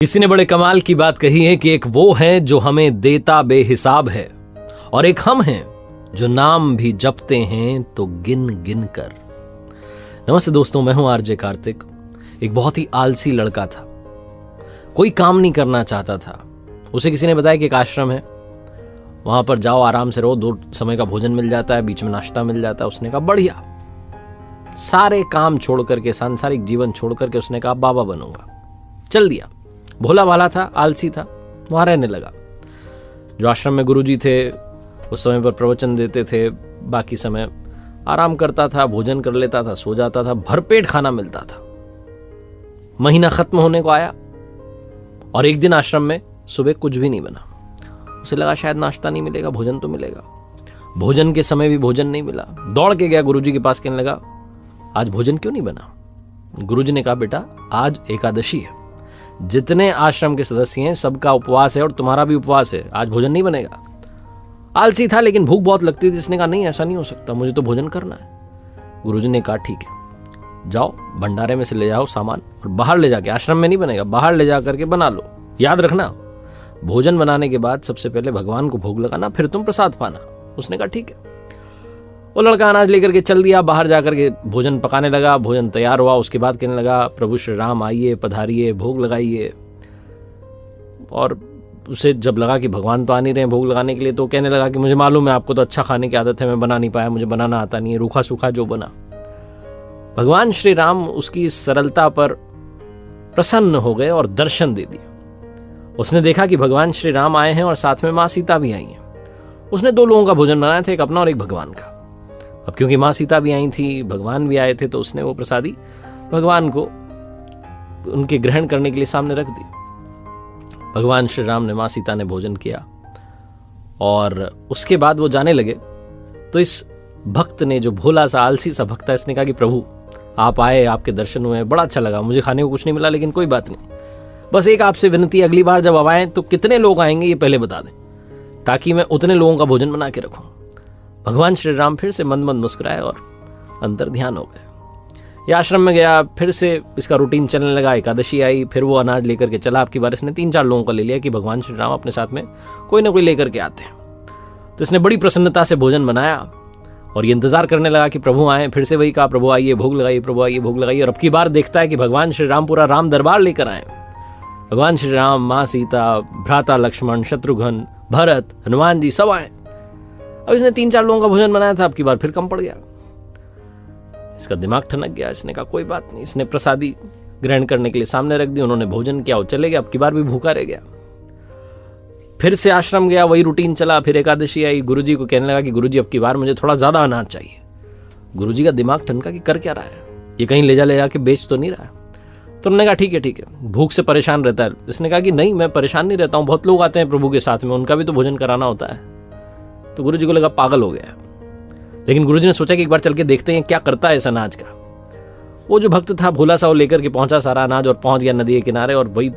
किसी ने बड़े कमाल की बात कही है कि एक वो है जो हमें देता बेहिसाब है और एक हम हैं जो नाम भी जपते हैं तो गिन गिन कर। नमस्ते दोस्तों, मैं हूं आरजे कार्तिक। एक बहुत ही आलसी लड़का था, कोई काम नहीं करना चाहता था। उसे किसी ने बताया कि एक आश्रम है, वहां पर जाओ, आराम से रहो, 2 समय का भोजन मिल जाता है, बीच में नाश्ता मिल जाता है। उसने कहा बढ़िया। सारे काम छोड़ करके, सांसारिक जीवन छोड़ करके उसने कहा बाबा बनूंगा। चल दिया। भोला भाला था, आलसी था, वहां रहने लगा। जो आश्रम में गुरुजी थे उस समय पर प्रवचन देते थे, बाकी समय आराम करता था, भोजन कर लेता था, सो जाता था, भरपेट खाना मिलता था। महीना खत्म होने को आया और एक दिन आश्रम में सुबह कुछ भी नहीं बना। उसे लगा शायद नाश्ता नहीं मिलेगा, भोजन तो मिलेगा। भोजन के समय भी भोजन नहीं मिला। दौड़ के गया गुरुजी के पास, कहने लगा आज भोजन क्यों नहीं बना? गुरुजी ने कहा बेटा आज एकादशी है, जितने आश्रम के सदस्य हैं सबका उपवास है और तुम्हारा भी उपवास है, आज भोजन नहीं बनेगा। आलसी था लेकिन भूख बहुत लगती थी। इसने कहा नहीं, ऐसा नहीं हो सकता, मुझे तो भोजन करना है। गुरुजी ने कहा ठीक है, जाओ भंडारे में से ले जाओ सामान और बाहर ले जाके, आश्रम में नहीं बनेगा, बाहर ले जा करके बना लो। याद रखना, भोजन बनाने के बाद सबसे पहले भगवान को भोग लगाना, फिर तुम प्रसाद पाना। उसने कहा ठीक है। वो लड़का अनाज लेकर के चल दिया, बाहर जाकर के भोजन पकाने लगा। भोजन तैयार हुआ, उसके बाद कहने लगा प्रभु श्री राम आइए, पधारिए, भोग लगाइए। और उसे जब लगा कि भगवान तो आ नहीं रहे भोग लगाने के लिए, तो कहने लगा कि मुझे मालूम है आपको तो अच्छा खाने की आदत है, मैं बना नहीं पाया, मुझे बनाना आता नहीं है, रूखा सूखा जो बना। भगवान श्री राम उसकी सरलता पर प्रसन्न हो गए और दर्शन दे दिया। उसने देखा कि भगवान श्री राम आए हैं और साथ में माँ सीता भी आई हैं। उसने 2 लोगों का भोजन बनाया था, एक अपना और एक भगवान का। अब क्योंकि माँ सीता भी आई थी, भगवान भी आए थे, तो उसने वो प्रसादी भगवान को उनके ग्रहण करने के लिए सामने रख दी। भगवान श्री राम ने, माँ सीता ने भोजन किया और उसके बाद वो जाने लगे। तो इस भक्त ने, जो भोला सा आलसी सा भक्त था, इसने कहा कि प्रभु आप आए, आपके दर्शन हुए, बड़ा अच्छा लगा, मुझे खाने को कुछ नहीं मिला लेकिन कोई बात नहीं, बस एक आपसे विनती, अगली बार जब आप आए तो कितने लोग आएंगे ये पहले बता दें, ताकि मैं उतने लोगों का भोजन बना के रखूं। भगवान श्री राम फिर से मंद मंद मुस्कुराए और अंतर ध्यान हो गए। ये आश्रम में गया, फिर से इसका रूटीन चलने लगा। एकादशी आई, फिर वो अनाज लेकर के चला। आपकी बार इसने 3-4 लोगों को ले लिया कि भगवान श्री राम अपने साथ में कोई ना कोई लेकर के आते हैं। तो इसने बड़ी प्रसन्नता से भोजन बनाया और ये इंतजार करने लगा कि प्रभु आए। फिर से वही कहा प्रभु आइए, भोग लगाइए, प्रभु आइए, भोग लगाइए। और अब की बार देखता है कि भगवान श्री राम पूरा राम दरबार लेकर आए। भगवान श्री राम, माँ सीता, भ्राता लक्ष्मण, शत्रुघ्न, भरत, हनुमान जी सब आए। अब इसने 3-4 लोगों का भोजन बनाया था, अब की बार फिर कम पड़ गया। इसका दिमाग ठनक गया। इसने कहा कोई बात नहीं। इसने प्रसादी ग्रहण करने के लिए सामने रख दी, उन्होंने भोजन किया, वो चले गए। अब की बार भी भूखा रह गया। फिर से आश्रम गया, वही रूटीन चला। फिर एकादशी आई, गुरुजी को कहने लगा कि गुरुजी अब की बार मुझे थोड़ा ज्यादा अनाज चाहिए। गुरुजी का दिमाग ठनका कि कर क्या रहा है, ये कहीं ले जा के बेच तो नहीं रहा है। तो उन्होंने कहा ठीक है, भूख से परेशान रहता है। इसने कहा कि नहीं, मैं परेशान नहीं रहता हूँ, बहुत लोग आते हैं प्रभु के साथ में, उनका भी तो भोजन कराना होता है। तो गुरुजी को लगा पागल हो गया। लेकिन गुरुजी ने सोचा कि एक बार चल के देखते हैं क्या करता है इस अनाज का। वो जो भक्त था भोला सा, वो लेकर के पहुंचा सारा अनाज और पहुंच गया नदी के किनारे और वही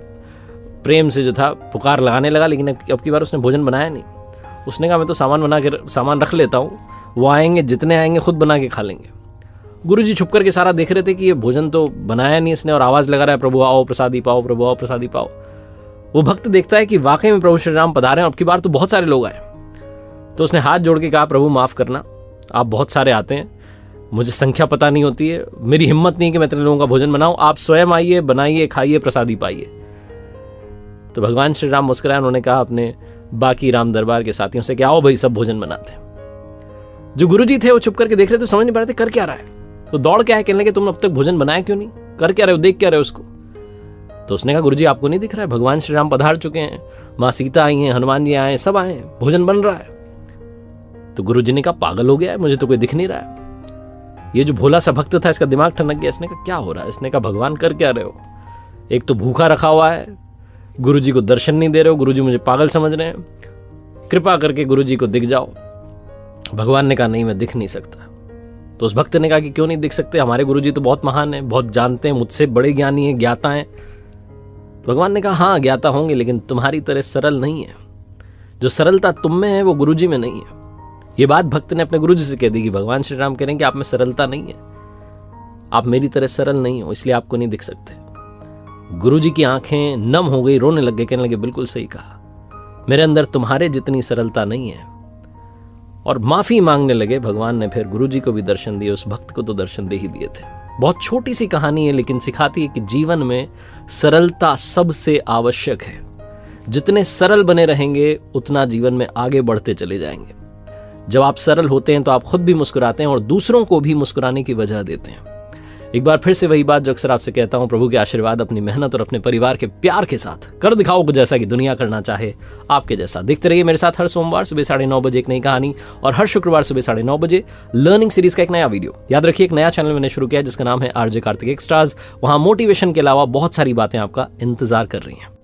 प्रेम से जो था पुकार लगाने लगा। लेकिन अब की बार उसने भोजन बनाया नहीं। उसने कहा मैं तो सामान रख लेता हूँ, वो आएंगे, जितने आएंगे खुद बना के खा लेंगे। गुरुजी छुप करके सारा देख रहे थे कि ये भोजन तो बनाया नहीं इसने, और आवाज लगा रहा है प्रभु आओ प्रसादी पाओ, प्रभु आओ प्रसादी पाओ। वो भक्त देखता है कि वाकई में प्रभु श्री राम पधारे हैं, अब की बार तो बहुत सारे लोग आए। तो उसने हाथ जोड़ के कहा प्रभु माफ करना, आप बहुत सारे आते हैं, मुझे संख्या पता नहीं होती है, मेरी हिम्मत नहीं कि मैं इतने लोगों का भोजन बनाऊं, आप स्वयं आइए, बनाइए, खाइए, प्रसादी पाइए। तो भगवान श्री राम मुस्कुराए। उन्होंने कहा अपने बाकी राम दरबार के साथियों से कि आओ भाई सब भोजन बनाते हैं। जो गुरुजी थे वो छुप करके देख रहे थे, समझ नहीं पा रहे थे कर क्या रहा है। तो दौड़ के आए, कहने लगे तुम अब तक भोजन बनाया क्यों नहीं, कर क्या रहे हो, देख क्या रहे हो उसको। तो उसने कहा गुरुजी आपको नहीं दिख रहा है, भगवान श्री राम पधार चुके हैं, माँ सीता आई हैं, हनुमान जी आए हैं, सब आए हैं, भोजन बन रहा है। तो गुरुजी ने कहा पागल हो गया है, मुझे तो कोई दिख नहीं रहा है। ये जो भोला सा भक्त था इसका दिमाग ठनक गया। इसने कहा क्या हो रहा है। इसने कहा भगवान कर क्या रहे हो, एक तो भूखा रखा हुआ है, गुरुजी को दर्शन नहीं दे रहे हो, गुरुजी मुझे पागल समझ रहे हैं, कृपा करके गुरुजी को दिख जाओ। भगवान ने कहा नहीं, मैं दिख नहीं सकता। तो उस भक्त ने कहा कि क्यों नहीं दिख सकते, हमारे गुरुजी तो बहुत महान है, बहुत जानते हैं, मुझसे बड़े ज्ञानी है, ज्ञाता है। भगवान ने कहा हाँ ज्ञाता होंगे, लेकिन तुम्हारी तरह सरल नहीं है। जो सरलता तुम में है वो गुरुजी में नहीं है। ये बात भक्त ने अपने गुरुजी से कह दी कि भगवान श्री राम कह रहे हैं कि आप में सरलता नहीं है, आप मेरी तरह सरल नहीं हो, इसलिए आपको नहीं दिख सकते। गुरुजी की आंखें नम हो गई, रोने लग गए, कहने लगे बिल्कुल सही कहा, मेरे अंदर तुम्हारे जितनी सरलता नहीं है। और माफी मांगने लगे। भगवान ने फिर गुरुजी को भी दर्शन दिए, उस भक्त को तो दर्शन दे ही दिए थे। बहुत छोटी सी कहानी है लेकिन सिखाती है कि जीवन में सरलता सबसे आवश्यक है। जितने सरल बने रहेंगे उतना जीवन में आगे बढ़ते चले जाएंगे। जब आप सरल होते हैं तो आप खुद भी मुस्कुराते हैं और दूसरों को भी मुस्कुराने की वजह देते हैं। एक बार फिर से वही बात जो अक्सर आपसे कहता हूं, प्रभु के आशीर्वाद, अपनी मेहनत और अपने परिवार के प्यार के साथ कर दिखाओ कुछ जैसा कि दुनिया करना चाहे आपके जैसा। देखते रहिए मेरे साथ हर सोमवार सुबह 9:30 बजे एक नई कहानी और हर शुक्रवार सुबह 9:30 बजे लर्निंग सीरीज का एक नया वीडियो। याद रखिए एक नया चैनल मैंने शुरू किया है जिसका नाम है आरजे कार्तिक एक्स्ट्राज। वहां मोटिवेशन के अलावा बहुत सारी बातें आपका इंतजार कर रही हैं।